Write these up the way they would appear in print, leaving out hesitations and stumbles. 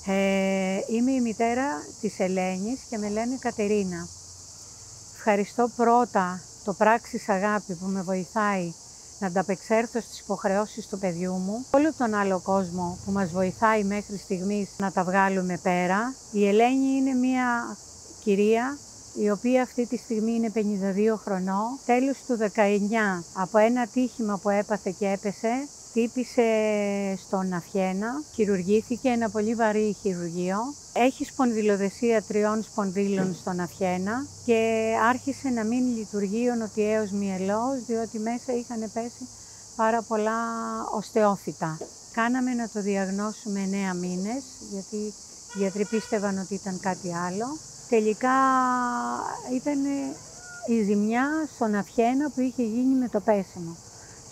Είμαι η μητέρα της Ελένης και με λένε Κατερίνα. Ευχαριστώ πρώτα το Πράξεις Αγάπη που με βοηθάει να ανταπεξέλθω στις υποχρεώσεις του παιδιού μου. Όλο τον άλλο κόσμο που μας βοηθάει μέχρι στιγμής να τα βγάλουμε πέρα. Η Ελένη είναι μια κυρία η οποία αυτή τη στιγμή είναι 52 χρονών. Τέλος του 19, από ένα ατύχημα που έπαθε και έπεσε, χτύπησε στον Αφιένα, χειρουργήθηκε, ένα πολύ βαρύ χειρουργείο. Έχει σπονδυλοδεσία 3 σπονδύλων στον Αφιένα και άρχισε να μην λειτουργεί ο νοτιαίος μυελός, διότι μέσα είχαν πέσει πάρα πολλά οστεόφυτα. Κάναμε να το διαγνώσουμε 9 μήνες, γιατί οι γιατροί πίστευαν ότι ήταν κάτι άλλο. Τελικά ήταν η ζημιά στον Αφιένα που είχε γίνει με το πέσιμο.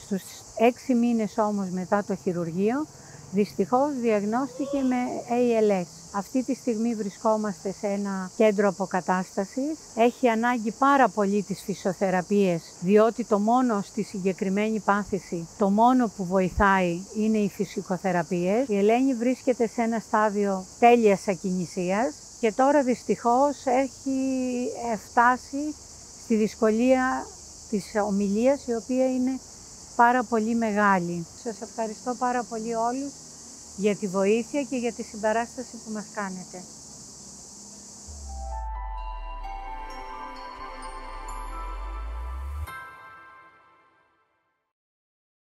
Στους 6 μήνες όμως μετά το χειρουργείο, δυστυχώς διαγνώστηκε με ALS. Αυτή τη στιγμή βρισκόμαστε σε ένα κέντρο αποκατάστασης. Έχει ανάγκη πάρα πολύ τις φυσιοθεραπείες, διότι το μόνο στη συγκεκριμένη πάθηση, το μόνο που βοηθάει είναι οι φυσικοθεραπείες. Η Ελένη βρίσκεται σε ένα στάδιο τέλειας ακινησίας και τώρα δυστυχώς έχει φτάσει στη δυσκολία της ομιλίας, η οποία είναι πάρα πολύ μεγάλη. Σας ευχαριστώ πάρα πολύ όλους για τη βοήθεια και για τη συμπαράσταση που μας κάνετε.